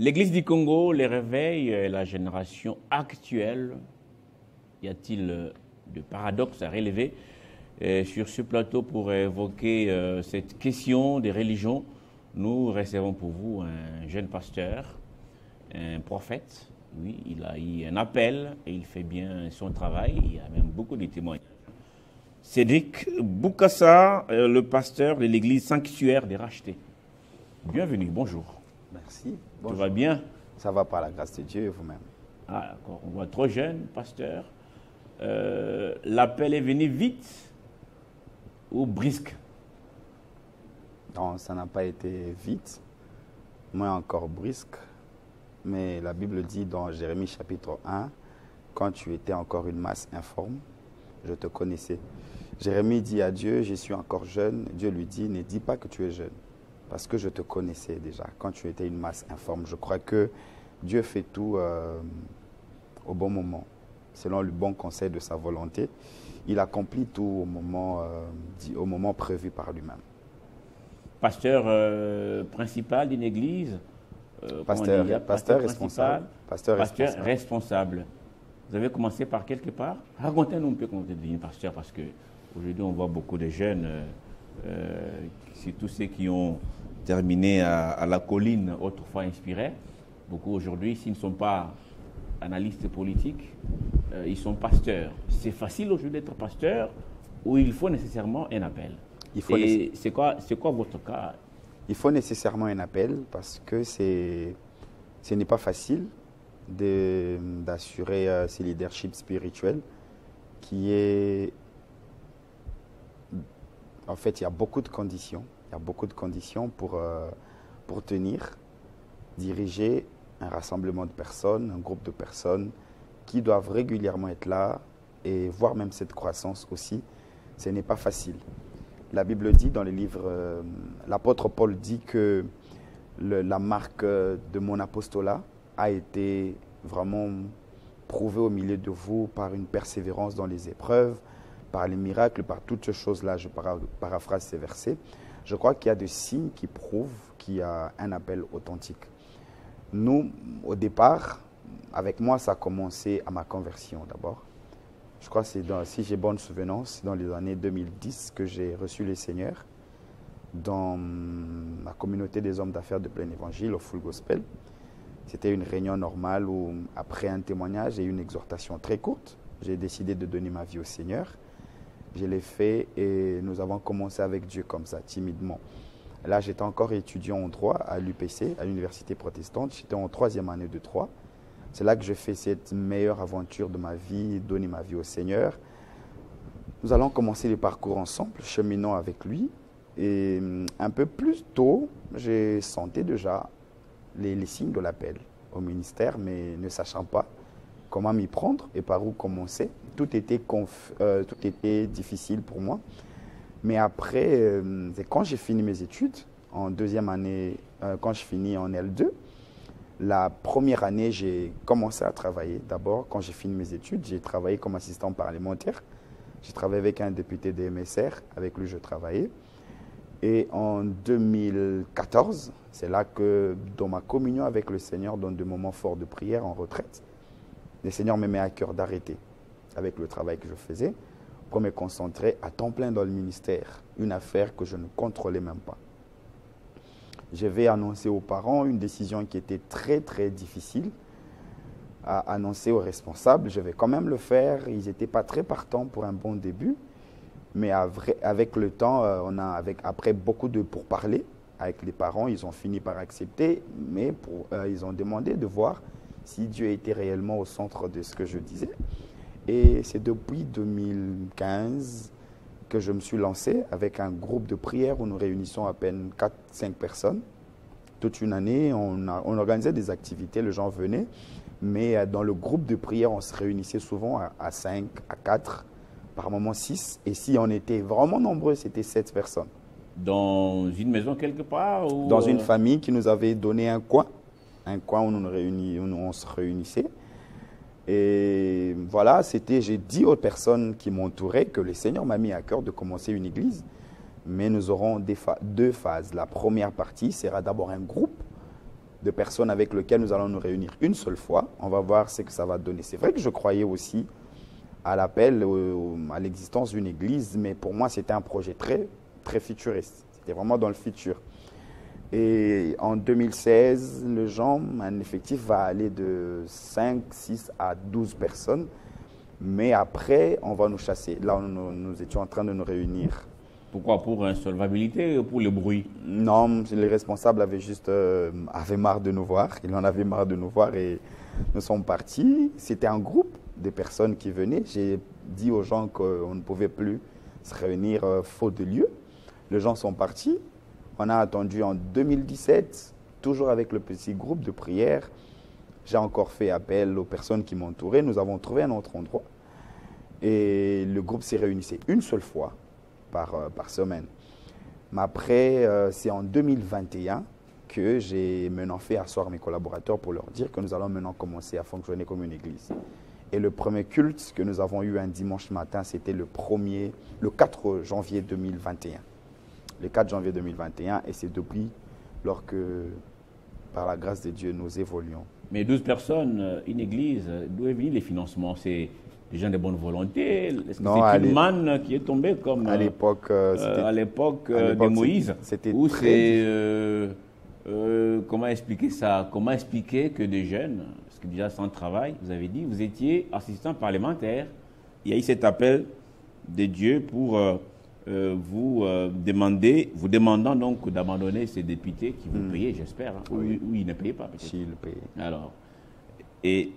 L'Église du Congo, les réveils, la génération actuelle, y a-t-il de paradoxes à relever sur ce plateau pour évoquer cette question des religions? Nous recevons pour vous un jeune pasteur, un prophète. Oui, il a eu un appel et il fait bien son travail. Il y a même beaucoup de témoignages. Cédric Boukassa, le pasteur de l'église sanctuaire des Rachetés. Bienvenue, bonjour. Merci. Bonjour. Tout va bien? Ça va par la grâce de Dieu et vous-même. Ah d'accord, on voit trop jeune, pasteur. L'appel est venu vite ou brusque? Non, ça n'a pas été vite, moins encore brusque. Mais la Bible dit dans Jérémie chapitre 1, quand tu étais encore une masse informe, je te connaissais. Jérémie dit à Dieu, je suis encore jeune. Dieu lui dit, ne dis pas que tu es jeune, parce que je te connaissais déjà, quand tu étais une masse informe. Je crois que Dieu fait tout au bon moment, selon le bon conseil de sa volonté. Il accomplit tout au moment prévu par lui-même. Pasteur principal d'une église, pasteur responsable. Pasteur responsable. Vous avez commencé par quelque part? Racontez-nous un peu comment vous êtes devenu pasteur, parce qu'aujourd'hui on voit beaucoup de jeunes, surtout ceux qui ont terminé à la colline, autrefois inspirés. Beaucoup aujourd'hui, s'ils ne sont pas analystes politiques, ils sont pasteurs. C'est facile aujourd'hui d'être pasteur ou il faut nécessairement un appel? C'est quoi votre cas? Il faut nécessairement un appel parce que ce n'est pas facile d'assurer ce leadership spirituel qui est... En fait, il y a beaucoup de conditions. Il y a beaucoup de conditions pour tenir, diriger un rassemblement de personnes, un groupe de personnes qui doivent régulièrement être là et voir même cette croissance aussi. Ce n'est pas facile. La Bible dit dans les livres, l'apôtre Paul dit que la marque de mon apostolat a été vraiment prouvée au milieu de vous par une persévérance dans les épreuves, par les miracles, par toutes ces choses-là. Je paraphrase ces versets. Je crois qu'il y a des signes qui prouvent qu'il y a un appel authentique. Nous, au départ, avec moi, ça a commencé à ma conversion d'abord. Je crois que si j'ai bonne souvenance, dans les années 2010 que j'ai reçu le Seigneur dans la communauté des hommes d'affaires de plein évangile, au Full Gospel. C'était une réunion normale où, après un témoignage et une exhortation très courte, j'ai décidé de donner ma vie au Seigneur. Je l'ai fait et nous avons commencé avec Dieu comme ça, timidement. Là, j'étais encore étudiant en droit à l'UPC, à l'université protestante. J'étais en 3e année de droit. C'est là que j'ai fait cette meilleure aventure de ma vie, donner ma vie au Seigneur. Nous allons commencer le parcours ensemble, cheminant avec lui. Et un peu plus tôt, j'ai senti déjà les signes de l'appel au ministère, mais ne sachant pas comment m'y prendre et par où commencer. Tout était difficile pour moi. Mais après, quand j'ai fini mes études, en 2e année, quand je finis en L2, la première année, j'ai commencé à travailler. D'abord, quand j'ai fini mes études, j'ai travaillé comme assistant parlementaire. J'ai travaillé avec un député des MSR, avec lui je travaillais. Et en 2014, c'est là que dans ma communion avec le Seigneur, dans des moments forts de prière en retraite, le Seigneur me met à cœur d'arrêter avec le travail que je faisais pour me concentrer à temps plein dans le ministère, une affaire que je ne contrôlais même pas. Je vais annoncer aux parents une décision qui était très très difficile à annoncer aux responsables. Je vais quand même le faire. Ils n'étaient pas très partants pour un bon début. Mais avec le temps, après beaucoup de pourparlers avec les parents, ils ont fini par accepter. Mais ils ont demandé de voir si Dieu était réellement au centre de ce que je disais. Et c'est depuis 2015 que je me suis lancé avec un groupe de prière où nous réunissons à peine 4-5 personnes. Toute une année, on organisait des activités, les gens venaient, mais dans le groupe de prière, on se réunissait souvent à 5, à 4, par moment 6. Et si on était vraiment nombreux, c'était 7 personnes. Dans une maison quelque part ou... Dans une famille qui nous avait donné un coin où on se réunissait. Et voilà, j'ai dit aux personnes qui m'entouraient que le Seigneur m'a mis à cœur de commencer une église. Mais nous aurons deux phases. La première partie sera d'abord un groupe de personnes avec lesquelles nous allons nous réunir une seule fois. On va voir ce que ça va donner. C'est vrai que je croyais aussi à l'appel, à l'existence d'une église, mais pour moi, c'était un projet très, très futuriste. C'était vraiment dans le futur. Et en 2016, un effectif va aller de 5, 6 à 12 personnes. Mais après, on va nous chasser. Là, nous étions en train de nous réunir. Pourquoi? Pour insolvabilité ou pour le bruit? Non, les responsables avaient marre de nous voir. Ils en avaient marre de nous voir et nous sommes partis. C'était un groupe de personnes qui venaient. J'ai dit aux gens qu'on ne pouvait plus se réunir faute de lieu. Les gens sont partis. On a attendu en 2017, toujours avec le petit groupe de prière. J'ai encore fait appel aux personnes qui m'entouraient. Nous avons trouvé un autre endroit. Et le groupe s'est réunissait une seule fois par semaine. Mais après, c'est en 2021 que j'ai maintenant fait asseoir mes collaborateurs pour leur dire que nous allons maintenant commencer à fonctionner comme une église. Et le premier culte que nous avons eu un dimanche matin, c'était le 4 janvier 2021. Le 4 janvier 2021, et c'est depuis lors que, par la grâce de Dieu, nous évoluons. Mais 12 personnes, une église, d'où est venu les financements? C'est des gens de bonne volonté? Est-ce que c'est une manne qui est tombée comme à l'époque de Moïse? C'était ou c'est comment expliquer ça? Comment expliquer que des jeunes, parce que déjà sans travail, vous avez dit, vous étiez assistant parlementaire, il y a eu cet appel de Dieu pour vous demandant donc d'abandonner ces députés qui vous payaient, j'espère, hein, oui. Ou ils ne payaient pas peut-être. Si, ils le payaient. Alors, et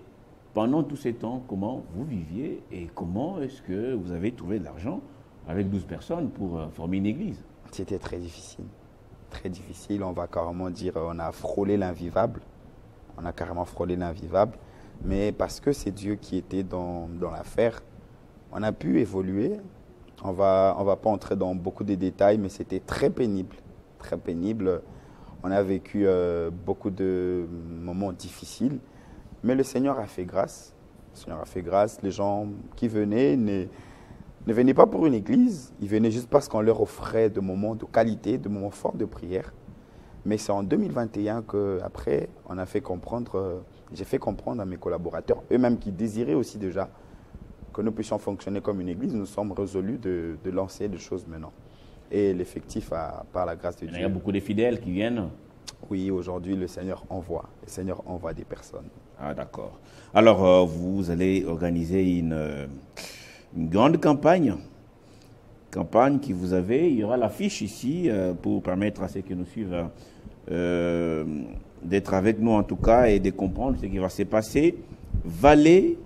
pendant tous ces temps, comment vous viviez et comment est-ce que vous avez trouvé de l'argent avec 12 personnes pour former une église? C'était très difficile. Très difficile, on va carrément dire, on a frôlé l'invivable. On a carrément frôlé l'invivable. Mais parce que c'est Dieu qui était dans l'affaire, on a pu évoluer. On va pas entrer dans beaucoup de détails, mais c'était très pénible. Très pénible. On a vécu beaucoup de moments difficiles. Mais le Seigneur a fait grâce. Le Seigneur a fait grâce. Les gens qui venaient ne venaient pas pour une église. Ils venaient juste parce qu'on leur offrait de moments de qualité, de moments forts de prière. Mais c'est en 2021 qu'après, j'ai fait comprendre à mes collaborateurs, eux-mêmes qui désiraient aussi déjà que nous puissions fonctionner comme une église, nous sommes résolus de lancer des choses maintenant. Et l'effectif, par la grâce de Dieu. Il y a beaucoup de fidèles qui viennent. Oui, aujourd'hui, le Seigneur envoie. Le Seigneur envoie des personnes. Ah, d'accord. Alors, vous allez organiser une grande campagne qui vous avez. Il y aura l'affiche ici pour permettre à ceux qui nous suivent d'être avec nous en tout cas et de comprendre ce qui va se passer. Vallée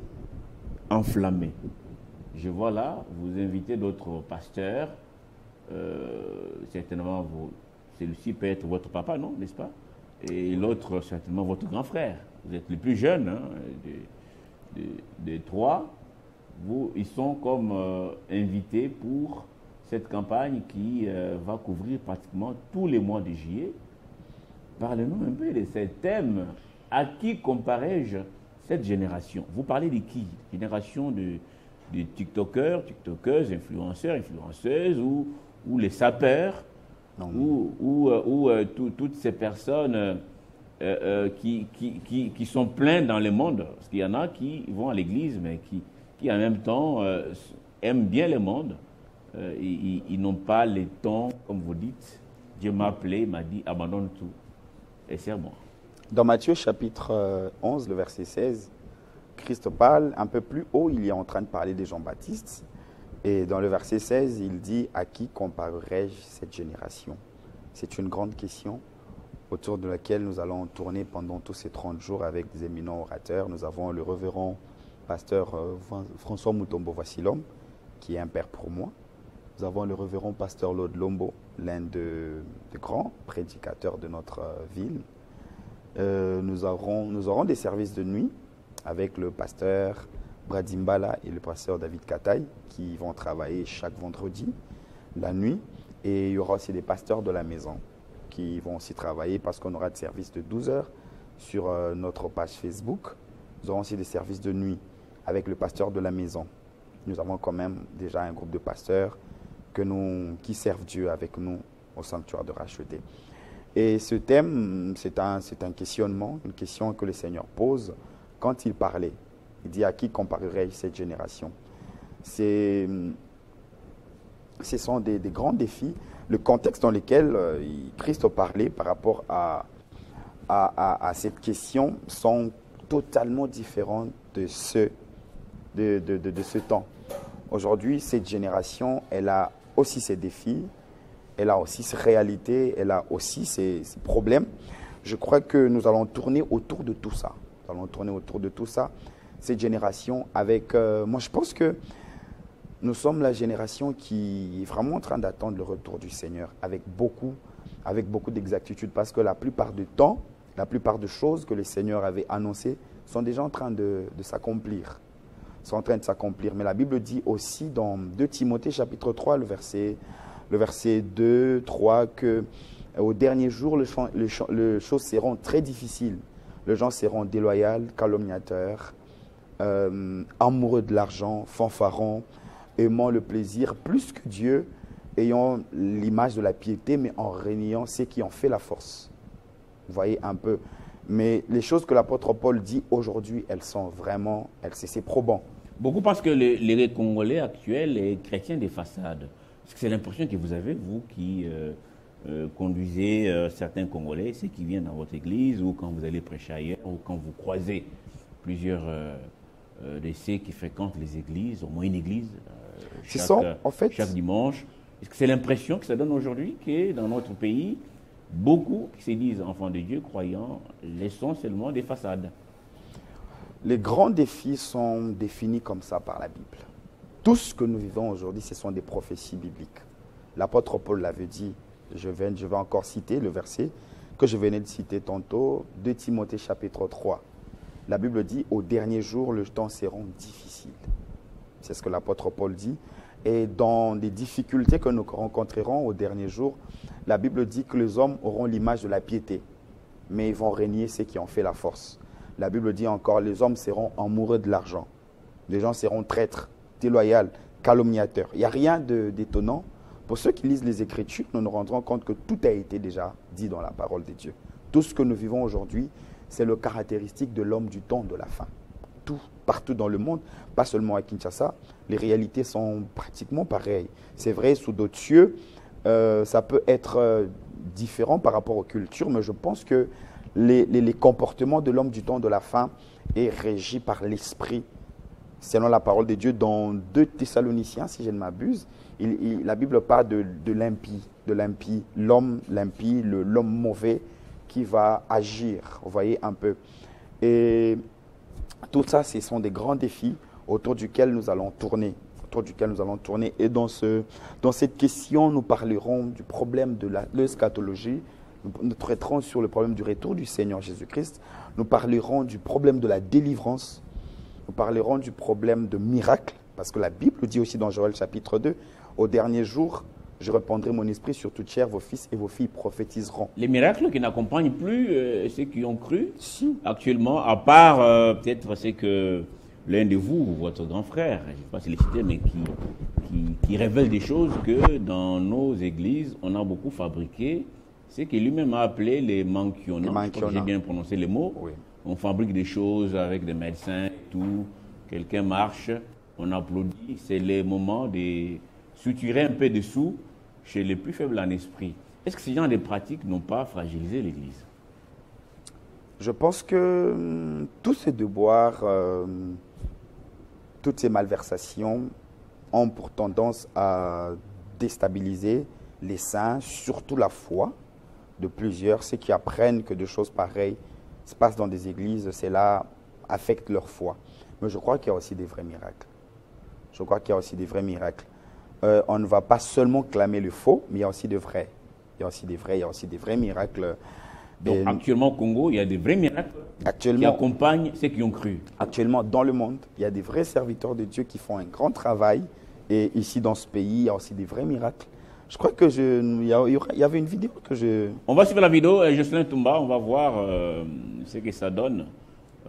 enflammée. Je vois là, vous invitez d'autres pasteurs. Certainement, celui-ci peut être votre papa, non, n'est-ce pas? Et l'autre, certainement, votre grand frère. Vous êtes le plus jeune des trois. Ils sont comme invités pour cette campagne qui va couvrir pratiquement tous les mois de juillet. Parlez-nous un peu de ce thème. À qui comparais-je cette génération? Vous parlez de qui? Génération de TikTokers, TikTokeuses, influenceurs, influenceuses ou les sapeurs ou toutes ces personnes qui sont pleines dans le monde. Parce qu'il y en a qui vont à l'église, mais qui en même temps aiment bien le monde. Ils n'ont pas le temps, comme vous dites. Dieu m'a appelé, m'a dit, abandonne tout et sers-moi. Dans Matthieu chapitre 11, le verset 16, Christ parle un peu plus haut, il est en train de parler de Jean-Baptiste. Et dans le verset 16, il dit « À qui comparerai-je cette génération ?» C'est une grande question autour de laquelle nous allons tourner pendant tous ces 30 jours avec des éminents orateurs. Nous avons le révérend pasteur François Mutombo Vassilom, qui est un père pour moi. Nous avons le révérend pasteur Lord Lombo, l'un des grands prédicateurs de notre ville. Nous aurons des services de nuit avec le pasteur Bradimbala et le pasteur David Kataï qui vont travailler chaque vendredi la nuit. Et il y aura aussi des pasteurs de la maison qui vont aussi travailler parce qu'on aura des services de 12 heures sur notre page Facebook. Nous aurons aussi des services de nuit avec le pasteur de la maison. Nous avons quand même déjà un groupe de pasteurs qui servent Dieu avec nous au sanctuaire de Racheté. Et ce thème, c'est un questionnement, une question que le Seigneur pose quand il parlait. Il dit à qui comparerait cette génération? Ce sont des grands défis. Le contexte dans lequel Christ parlait par rapport à cette question sont totalement différents de ce temps. Aujourd'hui, cette génération, elle a aussi ses défis, elle a aussi ses réalités, elle a aussi ses problèmes. Je crois que nous allons tourner autour de tout ça. Nous allons tourner autour de tout ça. Cette génération avec... moi, je pense que nous sommes la génération qui est vraiment en train d'attendre le retour du Seigneur avec beaucoup d'exactitude, parce que la plupart du temps, la plupart des choses que le Seigneur avait annoncées sont déjà en train de s'accomplir. Sont en train de s'accomplir. Mais la Bible dit aussi dans 2 Timothée chapitre 3, le verset 2, 3, que au dernier jour, les choses seront très difficiles. Les gens seront déloyaux, calomniateurs, amoureux de l'argent, fanfarons, aimant le plaisir plus que Dieu, ayant l'image de la piété, mais en reniant ceux qui en fait la force. Vous voyez un peu. Mais les choses que l'apôtre Paul dit aujourd'hui, elles sont vraiment, c'est probant. Beaucoup pensent que les Congolais actuels est chrétien des façades. Est-ce que c'est l'impression que vous avez, vous, qui conduisez certains Congolais, ceux qui viennent dans votre église, ou quand vous allez prêcher ailleurs, ou quand vous croisez plusieurs de ceux qui fréquentent les églises, au moins une église, chaque dimanche. Est-ce que c'est l'impression que ça donne aujourd'hui que dans notre pays, beaucoup qui se disent enfants de Dieu, croyants, laissons seulement des façades? Les grands défis sont définis comme ça par la Bible. Tout ce que nous vivons aujourd'hui, ce sont des prophéties bibliques. L'apôtre Paul l'avait dit, je vais encore citer le verset que je venais de citer tantôt, 2 Timothée chapitre 3. La Bible dit, au dernier jour, le temps sera difficile. C'est ce que l'apôtre Paul dit. Et dans les difficultés que nous rencontrerons au dernier jour, la Bible dit que les hommes auront l'image de la piété, mais ils vont régner ceux qui ont fait la force. La Bible dit encore, les hommes seront amoureux de l'argent. Les gens seront traîtres, déloyaux, calomniateurs. Il n'y a rien d'étonnant. Pour ceux qui lisent les Écritures, nous nous rendrons compte que tout a été déjà dit dans la parole de Dieu. Tout ce que nous vivons aujourd'hui, c'est le caractéristique de l'homme du temps de la fin. Tout, partout dans le monde, pas seulement à Kinshasa, les réalités sont pratiquement pareilles. C'est vrai, sous d'autres cieux, ça peut être différent par rapport aux cultures, mais je pense que les comportements de l'homme du temps de la fin est régi par l'esprit. Selon la parole de Dieu, dans 2 Thessaloniciens, si je ne m'abuse, la Bible parle de l'impie, l'homme l'impie, l'homme mauvais qui va agir. Vous voyez un peu. Et tout ça, ce sont des grands défis autour duquel nous allons tourner. Et dans cette question, nous parlerons du problème de l'eschatologie. Nous traiterons sur le problème du retour du Seigneur Jésus-Christ. Nous parlerons du problème de la délivrance. Nous parlerons du problème de miracle. Parce que la Bible dit aussi dans Joël chapitre 2, au dernier jour, je répandrai mon esprit sur toute chair, vos fils et vos filles prophétiseront. Les miracles qui n'accompagnent plus ceux qui ont cru si. Actuellement, à part peut-être c'est que l'un de vous, votre grand frère, je ne sais pas si les citer, mais qui révèle des choses que dans nos églises, on a beaucoup fabriqué, c'est qu'il lui-même a appelé les mankiona. Je crois que j'ai bien prononcé les mots. Oui. On fabrique des choses avec des médecins et tout. Quelqu'un marche, on applaudit. C'est les moments de suturer un peu de sous chez les plus faibles en esprit. Est-ce que ces genres de pratiques n'ont pas fragilisé l'Église? Je pense que tous ces devoirs, toutes ces malversations ont pour tendance à déstabiliser les saints, surtout la foi de plusieurs. Ceux qui apprennent que des choses pareilles se passent dans des églises, cela affecte leur foi. Mais je crois qu'il y a aussi des vrais miracles. On ne va pas seulement clamer le faux, mais il y a aussi de vrais. Il y a aussi des vrais miracles. Donc actuellement au Congo, il y a des vrais miracles qui accompagnent ceux qui ont cru. Actuellement, dans le monde, il y a des vrais serviteurs de Dieu qui font un grand travail. Et ici, dans ce pays, il y a aussi des vrais miracles. Je crois que il y avait une vidéo que je... On va suivre la vidéo, Jocelyn Toumba, on va voir ce que ça donne.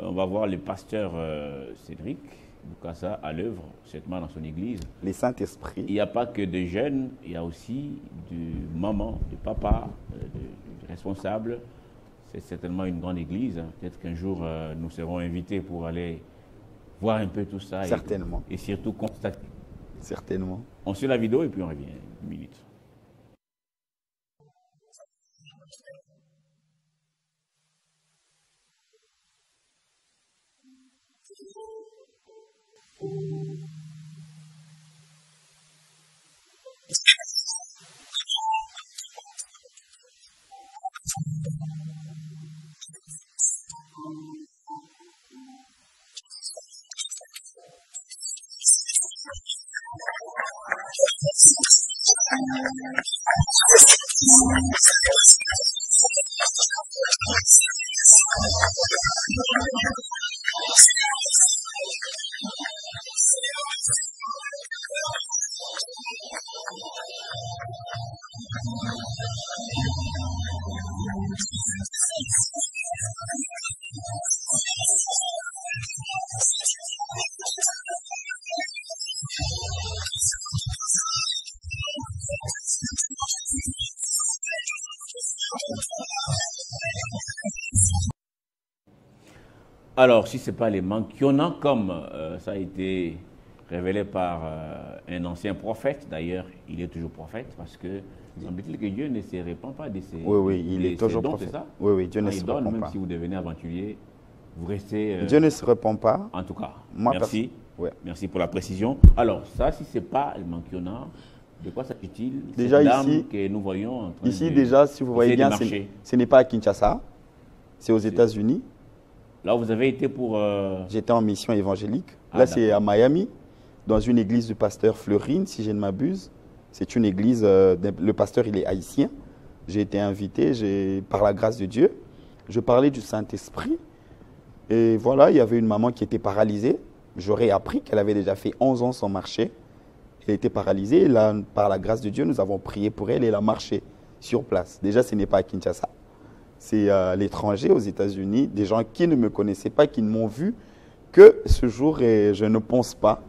On va voir le pasteur Cédric Bukasa à l'œuvre, certainement dans son église. Les Saint-Esprit. Il n'y a pas que des jeunes, il y a aussi du maman, du papa, du responsables. C'est certainement une grande église. Hein. Peut-être qu'un jour, nous serons invités pour aller voir un peu tout ça. Certainement. Et surtout constater. Certainement. On suit la vidéo et puis on revient. Une minute. Alors, si ce n'est pas les Mankiona, comme ça a été révélé par un ancien prophète, d'ailleurs, il est toujours prophète, parce que semble-t-il que Dieu ne se répand pas de ses Oui, il est toujours dons, prophète. c'est ça? Oui, Dieu ne se donne, répand même pas. si vous devenez aventurier, vous restez... Dieu ne se répand pas. En tout cas, Moi, merci. Ouais. Merci pour la précision. Alors, ça, si ce n'est pas le Mankiona, de quoi s'agit-il? Déjà Cette dame ici, que nous voyons en train ici de, déjà, si vous voyez bien, ce n'est pas à Kinshasa, c'est aux États-Unis. Là, vous avez été pour... J'étais en mission évangélique. Là, c'est à Miami, dans une église du pasteur Fleurine, si je ne m'abuse. C'est une église, le pasteur, il est haïtien. J'ai été invité, par la grâce de Dieu, je parlais du Saint-Esprit. Et voilà, il y avait une maman qui était paralysée. J'aurais appris qu'elle avait déjà fait 11 ans sans marcher. Elle était paralysée. Et là, par la grâce de Dieu, nous avons prié pour elle et elle a marché sur place. Déjà, ce n'est pas à Kinshasa. C'est à l'étranger, aux États-Unis, des gens qui ne me connaissaient pas, qui ne m'ont vu que ce jour. Et je ne pense pas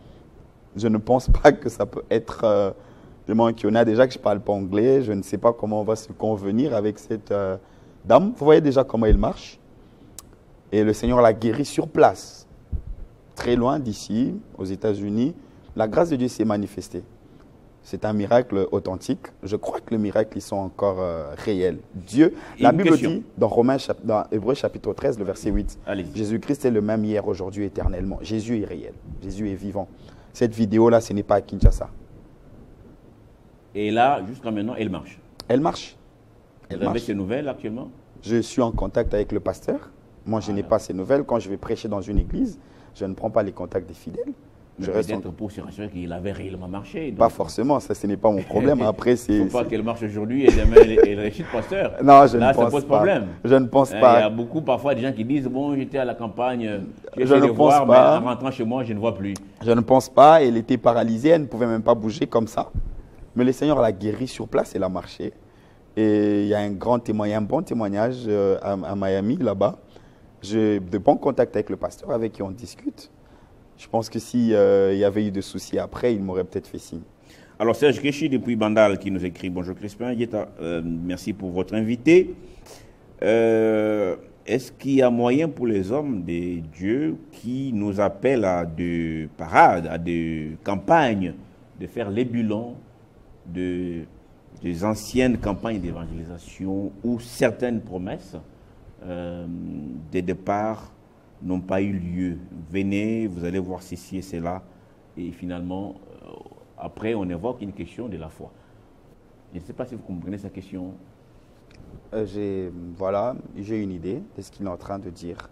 que ça peut être des Mankiona. Déjà que je ne parle pas anglais, je ne sais pas comment on va se convenir avec cette dame. Vous voyez déjà comment elle marche. Et le Seigneur l'a guérie sur place, très loin d'ici, aux États-Unis. La grâce de Dieu s'est manifestée. C'est un miracle authentique. Je crois que les miracles, ils sont encore réels. Dieu, la Bible dit, dans Hébreux chapitre 13, le verset 8, Jésus-Christ est le même hier, aujourd'hui, éternellement. Jésus est réel. Jésus est vivant. Cette vidéo-là, ce n'est pas à Kinshasa. Et là, jusqu'à maintenant, elle marche. Elle marche. Vous avez ces nouvelles actuellement? Je suis en contact avec le pasteur. Moi, je n'ai pas ces nouvelles. Quand je vais prêcher dans une église, je ne prends pas les contacts des fidèles. Je reste pour se rassurer qu'il avait réellement marché. Donc... Pas forcément, ça ce n'est pas mon problème. Après, c'est. Il ne faut pas qu'elle marche aujourd'hui et demain elle réussit, pasteur. Non, je Là, ne pense ça pose pas. problème. Je ne pense pas. Il y a beaucoup parfois des gens qui disent bon, j'étais à la campagne, je ne pense pas. Mais en rentrant chez moi, je ne vois plus. Je ne pense pas. Elle était paralysée, elle ne pouvait même pas bouger comme ça. Mais le Seigneur l'a guérie sur place, elle a marché. Et il y a un grand témoignage, un bon témoignage à Miami, là-bas. J'ai de bons contacts avec le pasteur avec qui on discute. Je pense que s'il y avait eu de soucis après, il m'aurait peut-être fait signe. Alors Serge Kéchi depuis Bandal qui nous écrit « Bonjour Crispin, merci pour votre invité. Est-ce qu'il y a moyen pour les hommes de Dieu qui nous appellent à des parades, à des campagnes, de faire les bilans des anciennes campagnes d'évangélisation où certaines promesses des départs n'ont pas eu lieu. Venez, vous allez voir ceci et cela. Et finalement, après, on évoque une question de la foi. Je ne sais pas si vous comprenez sa question. Voilà, j'ai une idée de ce qu'il est en train de dire.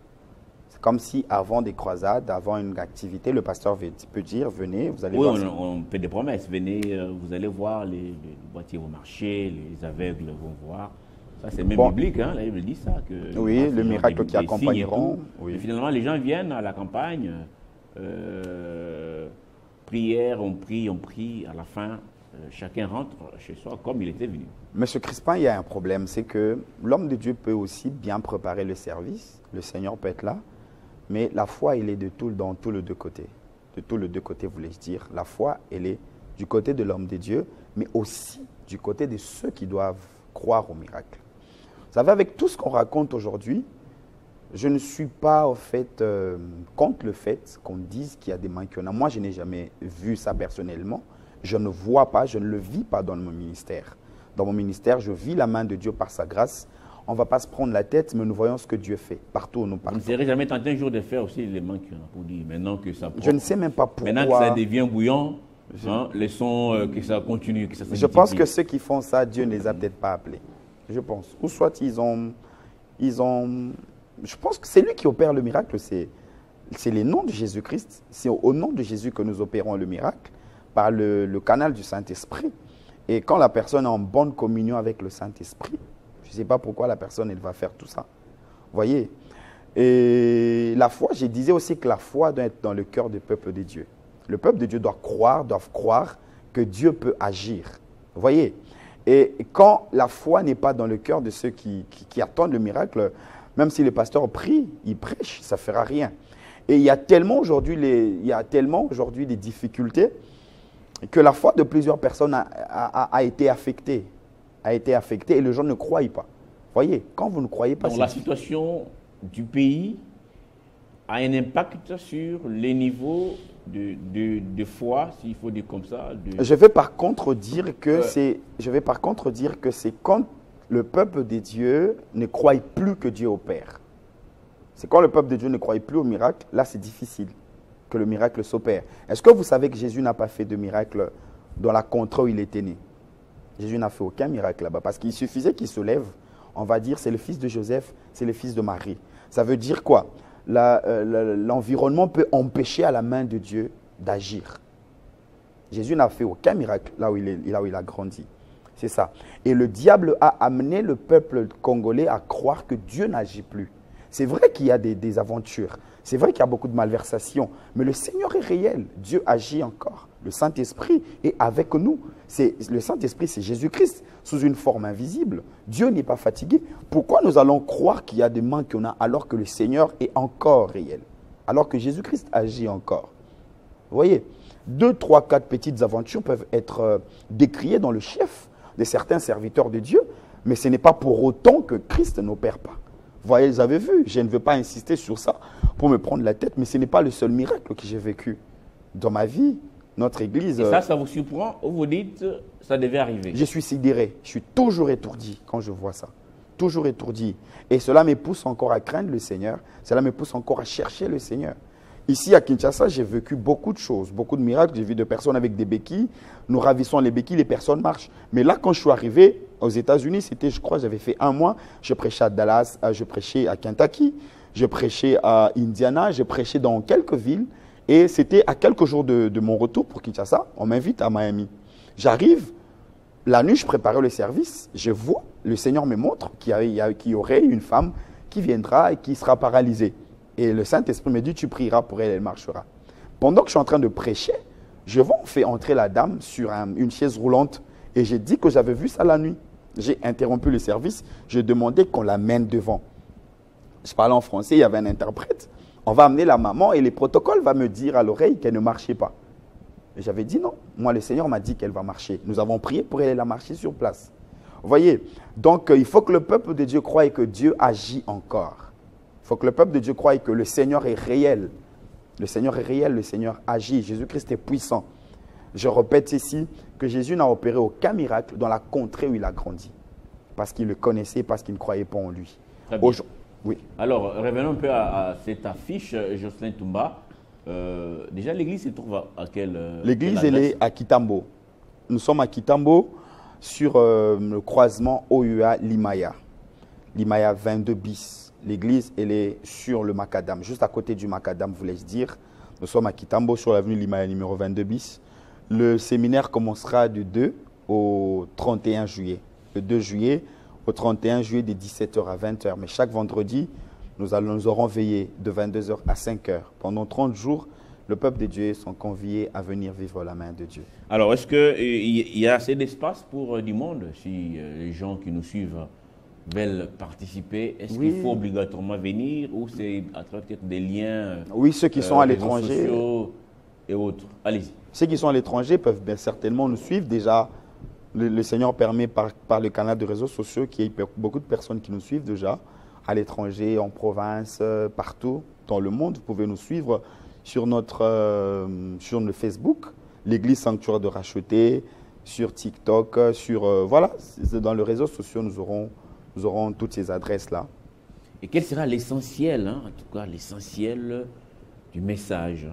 C'est comme si avant des croisades, avant une activité, le pasteur peut dire, venez, vous allez voir. Oui, on fait des promesses. Venez, vous allez voir, les boîtiers vont marcher, les aveugles vont voir. Ça, c'est même biblique, hein? La Bible dit ça. Que oui, le miracle qui accompagneront. Oui. Et finalement, les gens viennent à la campagne, prière, on prie, à la fin, chacun rentre chez soi comme il était venu. Monsieur Crispin, il y a un problème, c'est que l'homme de Dieu peut aussi bien préparer le service, le Seigneur peut être là, mais la foi, elle est dans tous les deux côtés. De tous les deux côtés, voulais-je dire. La foi, elle est du côté de l'homme de Dieu, mais aussi du côté de ceux qui doivent croire au miracle. Vous savez, avec tout ce qu'on raconte aujourd'hui, je ne suis pas, au fait, contre le fait qu'on dise qu'il y a des mains qui en ont. Moi, je n'ai jamais vu ça personnellement. Je ne vois pas, je ne le vis pas dans mon ministère. Dans mon ministère, je vis la main de Dieu par sa grâce. On ne va pas se prendre la tête, mais nous voyons ce que Dieu fait, partout où nous partons. Vous ne serez jamais tenté un jour de faire aussi les mains qui en ont pour dire, maintenant que ça... Je ne sais même pas pourquoi. Maintenant que ça devient bouillant, hein, laissons que ça continue, que ça se Je pense multiplie. que ceux qui font ça, Dieu ne les a peut-être pas appelés. Je pense. Ou soit ils ont... Je pense que c'est lui qui opère le miracle, c'est les noms de Jésus-Christ. C'est au nom de Jésus que nous opérons le miracle, par le canal du Saint-Esprit. Et quand la personne est en bonne communion avec le Saint-Esprit, je ne sais pas pourquoi la personne elle va faire tout ça. Vous voyez? Et la foi, je disais aussi que la foi doit être dans le cœur du peuple de Dieu. Le peuple de Dieu doit croire que Dieu peut agir. Vous voyez? Et quand la foi n'est pas dans le cœur de ceux qui attendent le miracle, même si les pasteurs prient, ils prêchent, ça ne fera rien. Et il y a tellement aujourd'hui des difficultés que la foi de plusieurs personnes a été affectée. Et les gens ne croient pas. Vous voyez, quand vous ne croyez pas... Donc la situation du pays a un impact sur les niveaux de foi, s'il faut dire comme ça. Je vais par contre dire que c'est quand le peuple de Dieu ne croit plus que Dieu opère. C'est quand le peuple de Dieu ne croit plus au miracle, là c'est difficile que le miracle s'opère. Est-ce que vous savez que Jésus n'a pas fait de miracle dans la contrée où il était né? Jésus n'a fait aucun miracle là-bas parce qu'il suffisait qu'il se lève, on va dire c'est le fils de Joseph, c'est le fils de Marie. Ça veut dire quoi? L'environnement peut empêcher à la main de Dieu d'agir. Jésus n'a fait aucun miracle là où il a grandi. C'est ça. Et le diable a amené le peuple congolais à croire que Dieu n'agit plus. C'est vrai qu'il y a des aventures. C'est vrai qu'il y a beaucoup de malversations. Mais le Seigneur est réel. Dieu agit encore. Le Saint-Esprit est avec nous. Le Saint-Esprit, c'est Jésus-Christ sous une forme invisible. Dieu n'est pas fatigué. Pourquoi nous allons croire qu'il y a des mains qu'on a alors que le Seigneur est encore réel? Alors que Jésus-Christ agit encore. Vous voyez, 2, 3, 4 petites aventures peuvent être décriées dans le chef de certains serviteurs de Dieu, mais ce n'est pas pour autant que Christ n'opère pas. Vous voyez, vous avez vu, je ne veux pas insister sur ça pour me prendre la tête, mais ce n'est pas le seul miracle que j'ai vécu dans ma vie, notre église. Et ça vous surprend ou vous dites ça devait arriver? Je suis sidéré, je suis toujours étourdi quand je vois ça. Toujours étourdi. Et cela me pousse encore à craindre le Seigneur, cela me pousse encore à chercher le Seigneur. Ici, à Kinshasa, j'ai vécu beaucoup de choses, beaucoup de miracles. J'ai vu des personnes avec des béquilles. Nous ravissons les béquilles, les personnes marchent. Mais là, quand je suis arrivé aux États-Unis, c'était, je crois, j'avais fait 1 mois. Je prêchais à Dallas, je prêchais à Kentucky, je prêchais à Indiana, je prêchais dans quelques villes. Et c'était à quelques jours de mon retour pour Kinshasa. On m'invite à Miami. J'arrive, la nuit, je préparais le service. Je vois, le Seigneur me montre qu'il y aurait une femme qui viendra et qui sera paralysée. Et le Saint-Esprit me dit, tu prieras pour elle, elle marchera. Pendant que je suis en train de prêcher, je vois, on fait entrer la dame sur une chaise roulante. Et j'ai dit que j'avais vu ça la nuit. J'ai interrompu le service. Je demandais qu'on l'amène devant. Je parlais en français, il y avait un interprète. On va amener la maman et le protocole va me dire à l'oreille qu'elle ne marchait pas. Et j'avais dit non. Moi, le Seigneur m'a dit qu'elle va marcher. Nous avons prié pour elle, elle a marché sur place. Vous voyez, donc il faut que le peuple de Dieu croie que Dieu agit encore. Il faut que le peuple de Dieu croie que le Seigneur est réel. Le Seigneur est réel, le Seigneur agit. Jésus-Christ est puissant. Je répète ici que Jésus n'a opéré aucun miracle dans la contrée où il a grandi. Parce qu'il le connaissait, parce qu'il ne croyait pas en lui. Oui. Alors, revenons un peu à cette affiche, Jocelyn Toumba. Déjà, l'église se trouve à quelle L'église, elle est à Kitambo. Nous sommes à Kitambo sur le croisement OUA Limaya. Limaya 22 bis. L'église, elle est sur le Macadam, juste à côté du Macadam, voulais-je dire. Nous sommes à Kitambo, sur l'avenue Limaya numéro 22 bis. Le séminaire commencera du 2 au 31 juillet. Le 2 juillet au 31 juillet de 17h à 20h. Mais chaque vendredi, nous aurons veillé de 22h à 5h. Pendant 30 jours, le peuple de Dieu sont conviés à venir vivre la main de Dieu. Alors, est-ce qu'il y a assez d'espace pour du monde si les gens qui nous suivent veulent participer? Est-ce qu'il faut obligatoirement venir ou c'est à travers peut-être des liens? Oui, ceux qui sont à l'étranger et autres. Allez-y. Ceux qui sont à l'étranger peuvent bien certainement nous suivre. Déjà, Le Seigneur permet par le canal de réseaux sociaux qu'il y ait beaucoup de personnes qui nous suivent déjà, à l'étranger, en province, partout dans le monde. Vous pouvez nous suivre sur le Facebook, l'Église Sanctuaire de Racheté, sur TikTok, voilà, dans les réseaux sociaux, nous aurons toutes ces adresses-là. Et quel sera l'essentiel, hein, en tout cas l'essentiel du message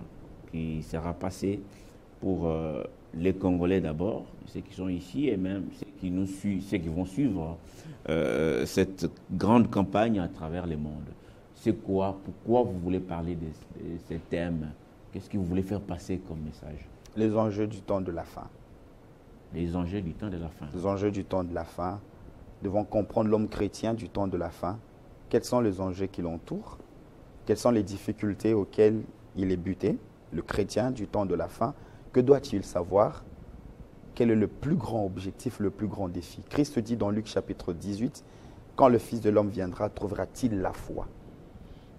qui sera passé pour les Congolais d'abord, ceux qui sont ici et même ceux qui nous suivent, ceux qui vont suivre cette grande campagne à travers le monde. C'est quoi? Pourquoi vous voulez parler de ces thèmes? Qu'est-ce que vous voulez faire passer comme message? Les enjeux du temps de la fin. Les enjeux du temps de la fin. Les enjeux du temps de la fin. Nous devons comprendre l'homme chrétien du temps de la fin. Quels sont les enjeux qui l'entourent? Quelles sont les difficultés auxquelles il est buté? Le chrétien du temps de la fin. Que doit-il savoir? Quel est le plus grand objectif, le plus grand défi? Christ dit dans Luc chapitre 18, « Quand le Fils de l'homme viendra, trouvera-t-il la foi ?»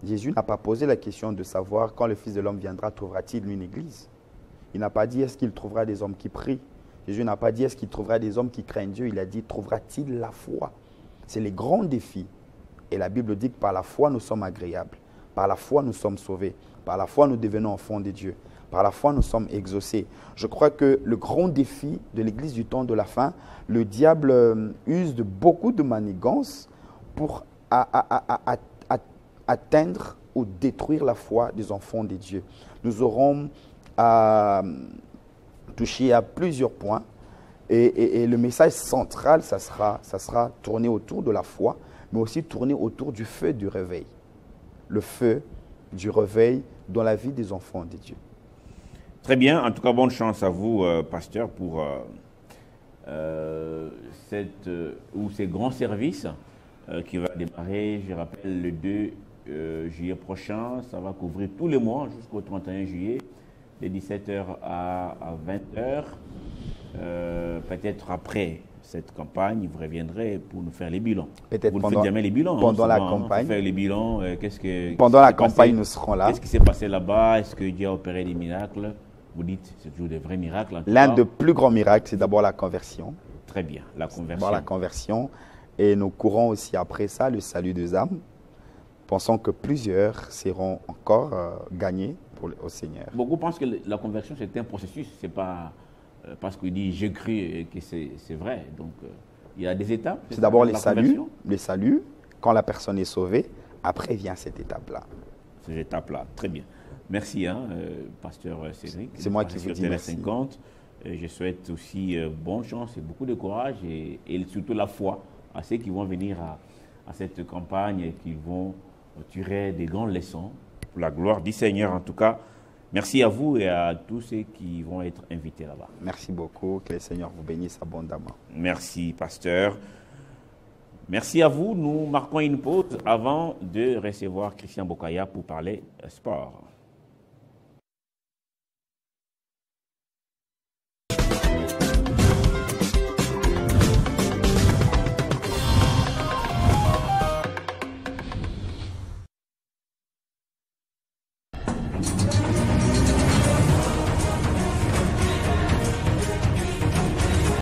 Jésus n'a pas posé la question de savoir quand le Fils de l'homme viendra, trouvera-t-il une église? Il n'a pas dit est-ce qu'il trouvera des hommes qui prient. Jésus n'a pas dit est-ce qu'il trouvera des hommes qui craignent Dieu. Il a dit trouvera-t-il la foi? C'est les grands défis. Et la Bible dit que par la foi nous sommes agréables. Par la foi nous sommes sauvés. Par la foi nous devenons enfants de Dieu. Par la foi nous sommes exaucés. Je crois que le grand défi de l'église du temps de la fin, le diable use de beaucoup de manigances pour atteindre ou détruire la foi des enfants de Dieu. Nous aurons touché à plusieurs points et le message central, ça sera tourné autour de la foi, mais aussi tourné autour du feu du réveil. Le feu du réveil dans la vie des enfants de Dieu. Très bien. En tout cas, bonne chance à vous, pasteur, pour ces grands services qui va démarrer, je rappelle, le 2 juillet prochain. Ça va couvrir tous les mois jusqu'au 31 juillet, de 17h à 20h. Peut-être après cette campagne, vous reviendrez pour nous faire les bilans. Peut-être vous ne faites jamais les bilans. Pendant la souvent, campagne. Faire les bilans. Pendant la campagne, nous serons là. Qu'est-ce qui s'est passé là-bas? Est-ce que Dieu a opéré des miracles? Vous dites, c'est toujours des vrais miracles. L'un des plus grands miracles, c'est d'abord la conversion. Très bien, la conversion. D'abord la conversion. Et nous courons aussi après ça le salut des âmes, pensant que plusieurs seront encore gagnés au Seigneur. Beaucoup pensent que la conversion, c'est un processus. Ce n'est pas parce qu'il dit j'ai cru que c'est vrai. Donc, il y a des étapes. C'est d'abord les saluts. Quand la personne est sauvée, après vient cette étape-là. Cette étape-là, très bien. Merci, pasteur Cédric. C'est moi qui vous dis merci. 50. Je souhaite aussi bonne chance et beaucoup de courage et surtout la foi à ceux qui vont venir à cette campagne et qui vont tirer des grandes leçons pour la gloire du Seigneur. En tout cas, merci à vous et à tous ceux qui vont être invités là-bas. Merci beaucoup. Que le Seigneur vous bénisse abondamment. Merci, pasteur. Merci à vous. Nous marquons une pause avant de recevoir Christian Bokaya pour parler sport.